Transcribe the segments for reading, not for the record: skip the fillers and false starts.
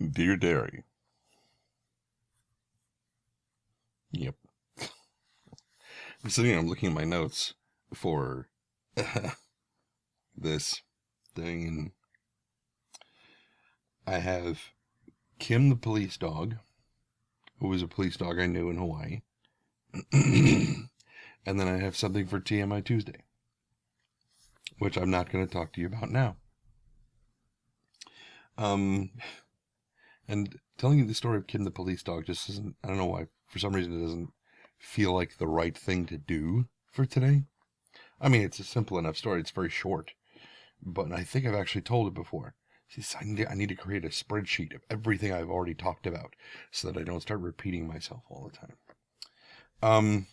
Dear Derry. Yep. I'm sitting here, I'm looking at my notes for this thing, and I have Kim the police dog, who was a police dog I knew in Hawaii. And then I have something for TMI Tuesday, which I'm not going to talk to you about now. Um, and telling you the story of Kim the police dog just isn't, I don't know why, for some reason it doesn't feel like the right thing to do for today. I mean, it's a simple enough story. It's very short, but I think I've actually told it before. I need to create a spreadsheet of everything I've already talked about so that I don't start repeating myself all the time.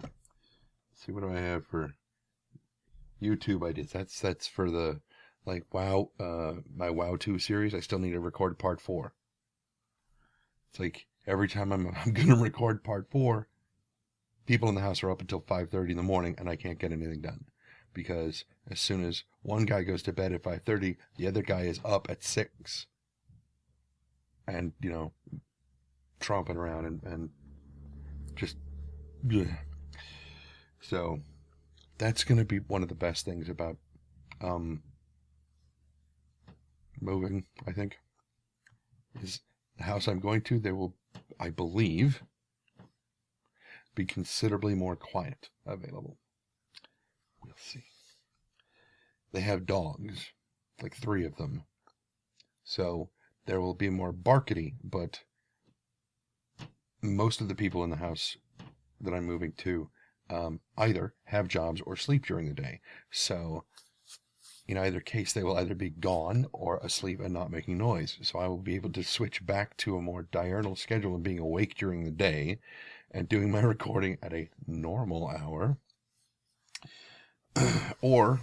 Let's see, what do I have for YouTube ideas? That's for the, like, WoW, my WoW 2 series. I still need to record part 4. It's like every time I'm going to record part 4, people in the house are up until 5:30 in the morning, and I can't get anything done. Because as soon as one guy goes to bed at 5:30, the other guy is up at 6. And, tromping around and just, bleh. So that's going to be one of the best things about moving, I think, is the house I'm going to, there will, I believe, be considerably more quiet available. We'll see. They have dogs, like 3 of them. So there will be more barkity, but most of the people in the house that I'm moving to either have jobs or sleep during the day. So in either case, they will either be gone or asleep and not making noise. So I will be able to switch back to a more diurnal schedule of being awake during the day and doing my recording at a normal hour. Or,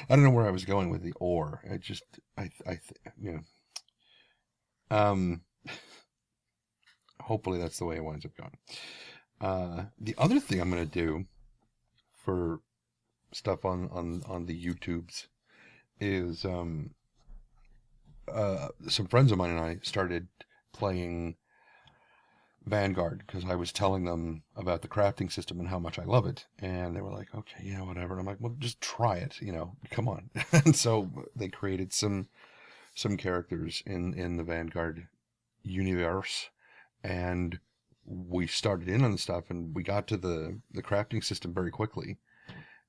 I don't know where I was going with the or. Hopefully that's the way it winds up going. The other thing I'm going to do for stuff on the YouTubes is some friends of mine and I started playing Vanguard because I was telling them about the crafting system and how much I love it, and they were like, okay, yeah, whatever. And I'm like, well, just try it, come on. And so they created some characters in the Vanguard universe, and we started in on the stuff, and we got to the crafting system very quickly.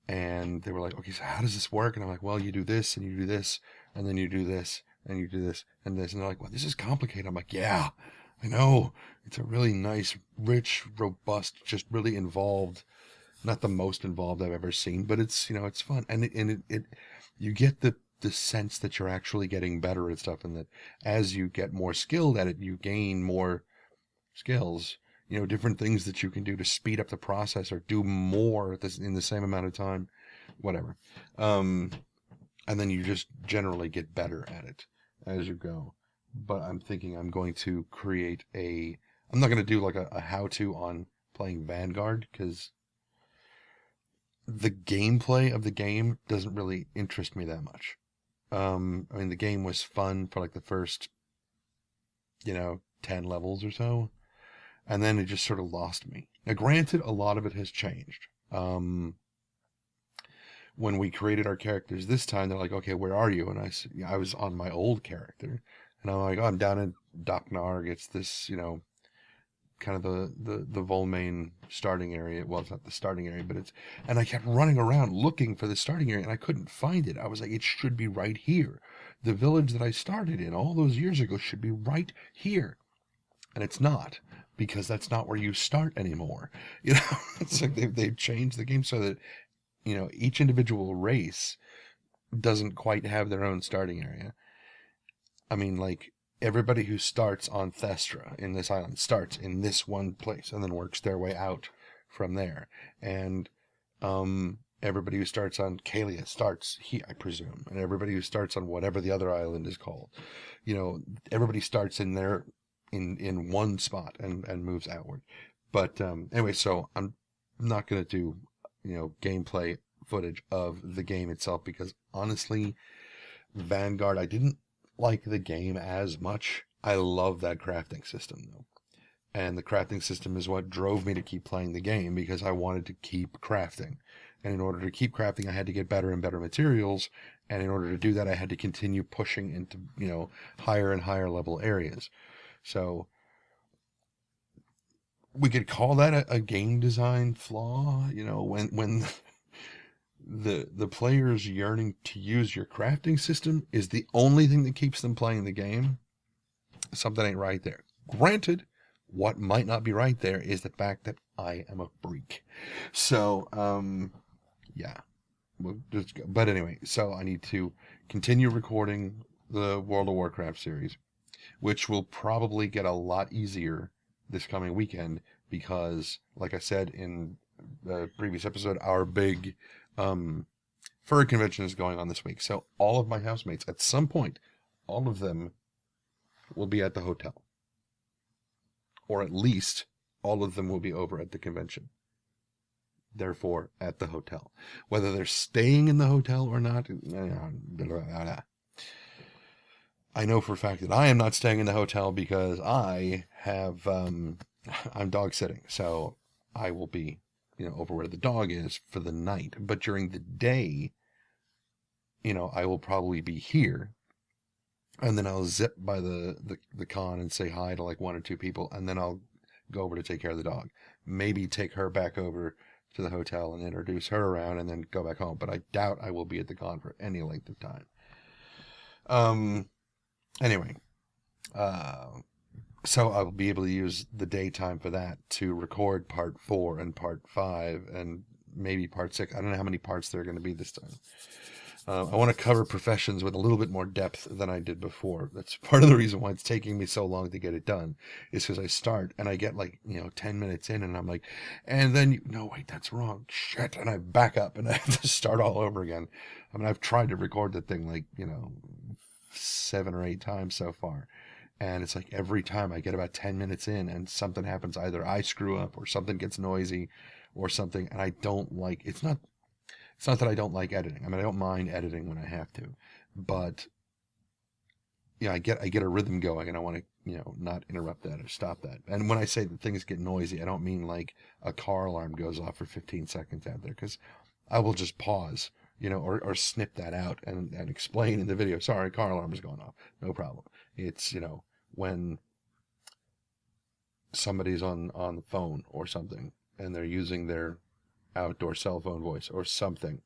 And they were like, okay, so how does this work? And I'm like, well, you do this, and you do this, and then you do this, and you do this, and this. And they're like, well, this is complicated. I'm like, yeah, I know. It's a really nice, rich, robust, just really involved, not the most involved I've ever seen, but it's, it's fun. And it you get the sense that you're actually getting better at stuff, and that as you get more skilled at it, you gain more skills, different things that you can do to speed up the process or do more in the same amount of time, whatever. And then you just generally get better at it as you go. But I'm thinking I'm going to create I'm not going to do like a how-to on playing Vanguard, because the gameplay of the game doesn't really interest me that much. I mean, the game was fun for like the first, 10 levels or so. And then it just sort of lost me. Now, granted, a lot of it has changed. When we created our characters this time, they're like, okay, where are you? And I was on my old character. And I'm like, oh, I'm down in Doknarg. It's this, kind of the Volmain starting area. Well, it's not the starting area, but and I kept running around looking for the starting area, and I couldn't find it. I was like, it should be right here. The village that I started in all those years ago should be right here. And it's not, because that's not where you start anymore. It's like they've changed the game so that, each individual race doesn't quite have their own starting area. I mean, like, everybody who starts on Thestra in this island starts in this one place and then works their way out from there. And everybody who starts on Kalia starts here, I presume. And everybody who starts on whatever the other island is called, everybody starts in their in one spot and moves outward. But anyway, so I'm not going to do, gameplay footage of the game itself, because honestly, Vanguard, I didn't like the game as much. I love that crafting system, though. And the crafting system is what drove me to keep playing the game, because I wanted to keep crafting. And in order to keep crafting, I had to get better and better materials. And in order to do that, I had to continue pushing into, higher and higher level areas. So we could call that a game design flaw, when the player's yearning to use your crafting system is the only thing that keeps them playing the game. Something ain't right there. Granted, what might not be right there is the fact that I am a freak. So, yeah. But anyway, so I need to continue recording the World of Warcraft series, which will probably get a lot easier this coming weekend because, like I said in the previous episode, our big fur convention is going on this week. So all of my housemates, at some point, all of them will be at the hotel. Or at least all of them will be over at the convention. Therefore, at the hotel. Whether they're staying in the hotel or not, I know for a fact that I am not staying in the hotel because I have, I'm dog sitting. So I will be, over where the dog is for the night. But during the day, I will probably be here. And then I'll zip by the con and say hi to like one or two people. And then I'll go over to take care of the dog. Maybe take her back over to the hotel and introduce her around and then go back home. But I doubt I will be at the con for any length of time. Anyway, so I'll be able to use the daytime for that to record part 4 and part 5 and maybe part 6. I don't know how many parts there are going to be this time. I want to cover professions with a little bit more depth than I did before. That's part of the reason why it's taking me so long to get it done, is because I start and I get 10 minutes in and I'm like, and then, no, wait, that's wrong. Shit. And I back up and I have to start all over again. I mean, I've tried to record the thing 7 or 8 times so far. And it's like every time I get about 10 minutes in and something happens, either I screw up or something gets noisy or something. And I don't like, it's not that I don't like editing. I mean, I don't mind editing when I have to, but I get a rhythm going and I want to, not interrupt that or stop that. And when I say that things get noisy, I don't mean like a car alarm goes off for 15 seconds out there, because I will just pause, or snip that out and explain in the video, sorry, car alarm is going off. No problem. It's, when somebody's on the phone or something and they're using their outdoor cell phone voice or something,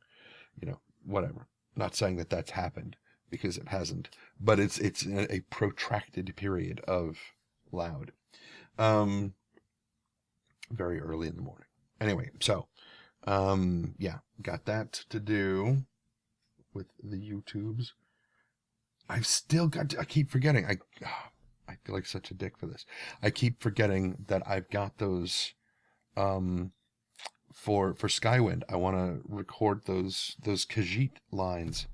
whatever. Not saying that that's happened, because it hasn't, but it's a protracted period of loud, very early in the morning. Anyway, so, got that to do with the YouTubes. I keep forgetting. I feel like such a dick for this. I keep forgetting that I've got those, for Skywind, I want to record those Khajiit lines,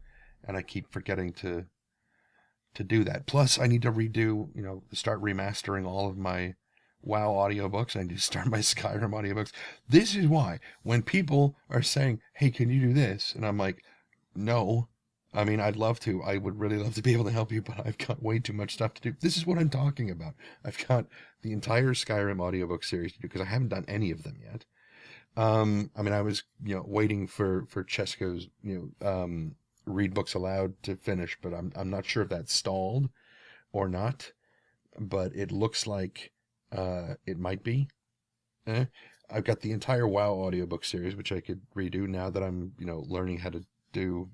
and I keep forgetting to do that. Plus, I need to redo, start remastering all of my WoW audiobooks. I need to start my Skyrim audiobooks. This is why, when people are saying, hey, can you do this? And I'm like, no. I mean, I'd love to. I would really love to be able to help you, but I've got way too much stuff to do. This is what I'm talking about. I've got the entire Skyrim audiobook series to do, because I haven't done any of them yet. I mean, I was, waiting for Chesko's, read books aloud to finish, but I'm not sure if that's stalled or not, but it looks like, it might be. I've got the entire WoW audiobook series, which I could redo now that I'm, learning how to do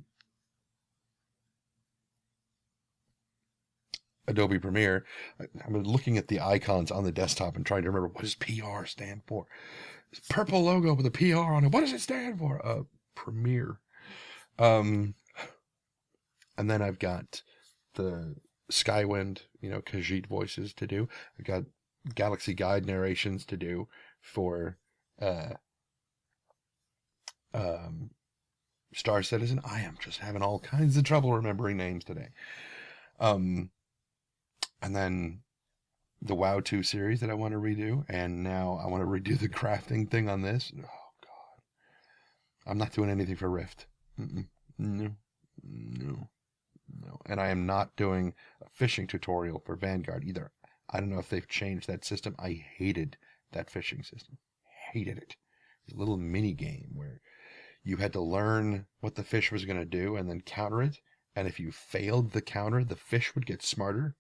Adobe Premiere. I'm looking at the icons on the desktop and trying to remember, what does PR stand for? This purple logo with a PR on it. What does it stand for? Premiere. And then I've got the Skywind, Khajiit voices to do. I've got Galaxy Guide narrations to do for Star Citizen. I am just having all kinds of trouble remembering names today. And then the WoW 2 series that I want to redo, and now I want to redo the crafting thing on this. Oh, God. I'm not doing anything for Rift. No. And I am not doing a fishing tutorial for Vanguard either. I don't know if they've changed that system. I hated that fishing system. Hated it. It was a little mini game where you had to learn what the fish was going to do and then counter it. And if you failed the counter, the fish would get smarter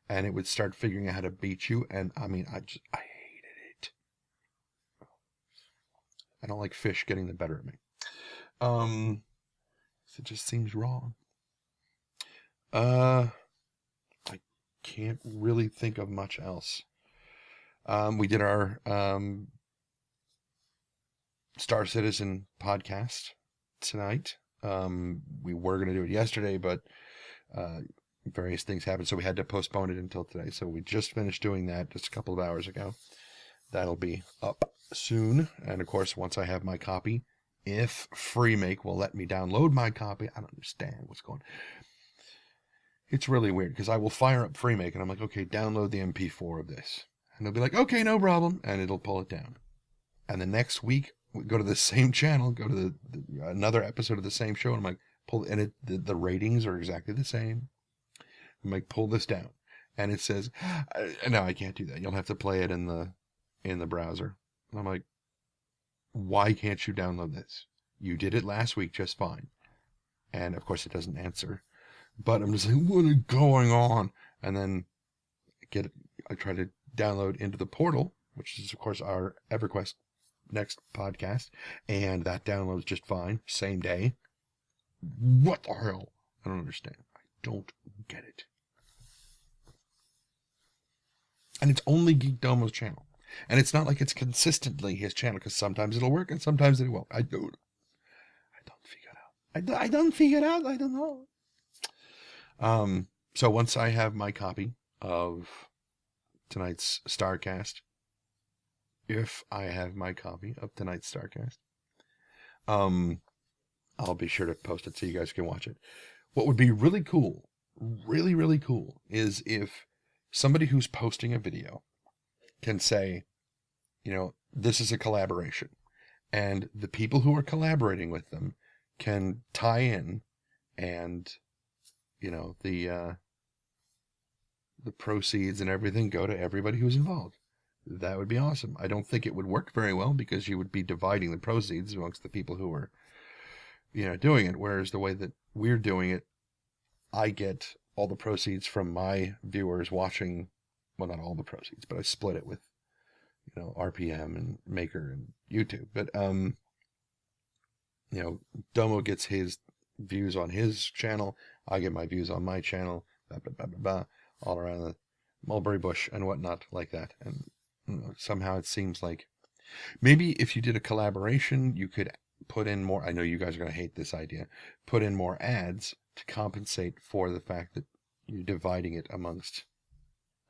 and it would start figuring out how to beat you. And I mean, I hated it. I don't like fish getting the better of me. It just seems wrong. I can't really think of much else. We did our Star Citizen podcast tonight. We were going to do it yesterday, but various things happened, so we had to postpone it until today. So we just finished doing that just a couple of hours ago. That'll be up soon. And of course, once I have my copy, if FreeMake will let me download my copy, I don't understand what's going on. It's really weird because I will fire up FreeMake and I'm like, okay, download the MP4 of this. And they'll be like, okay, no problem. And it'll pull it down. And the next week, we go to the same channel, go to another episode of the same show. And I'm like, the ratings are exactly the same. I'm like, pull this down. And it says, no, I can't do that. You'll have to play it in the browser. And I'm like, why can't you download this? You did it last week just fine. And of course it doesn't answer. But I'm just like, what is going on? And then I try to download into the portal, which is of course our EverQuest next podcast, and that downloads just fine, same day. What the hell? I don't understand. I don't get it. And it's only Geek Domo's channel. And it's not like it's consistently his channel, because sometimes it'll work and sometimes it won't. I don't figure it out. I don't figure it out. I don't know. So once I have my copy of tonight's Starcast, if I have my copy of tonight's Starcast, I'll be sure to post it so you guys can watch it. What would be really cool, really, really cool, is if somebody who's posting a video can say, this is a collaboration, and the people who are collaborating with them can tie in and the proceeds and everything go to everybody who's involved. That would be awesome. I don't think it would work very well because you would be dividing the proceeds amongst the people who are, doing it. Whereas the way that we're doing it, I get all the proceeds from my viewers watching. Well, not all the proceeds, but I split it with, RPM and Maker and YouTube. But, Domo gets his views on his channel. I get my views on my channel, blah, blah, blah, blah, blah, all around the mulberry bush and whatnot like that. And somehow it seems like maybe if you did a collaboration, you could put in more. I know you guys are going to hate this idea. Put in more ads to compensate for the fact that you're dividing it amongst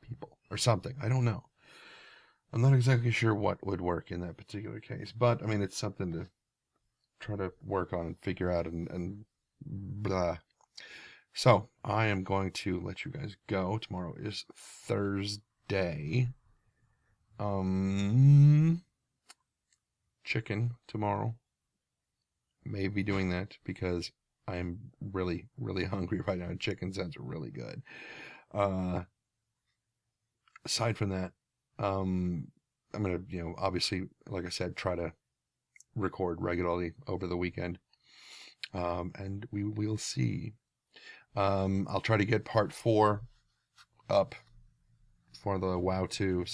people or something. I don't know. I'm not exactly sure what would work in that particular case, but I mean, it's something to try to work on and figure out and blah. So I am going to let you guys go. Tomorrow is Thursday. Chicken tomorrow. Maybe doing that because I am really, really hungry right now. Chicken sounds really good. Aside from that, I'm going to, obviously, like I said, try to record regularly over the weekend. And we will see. I'll try to get part 4 up for the WoW 2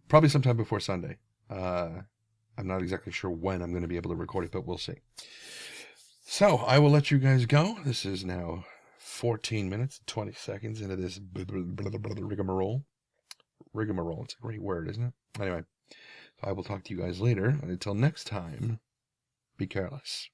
probably sometime before Sunday. I'm not exactly sure when I'm going to be able to record it, but we'll see. So I will let you guys go. This is now 14 minutes, 20 seconds into this rigmarole. Rigmarole, it's a great word, isn't it? Anyway, I will talk to you guys later. And until next time, be careless.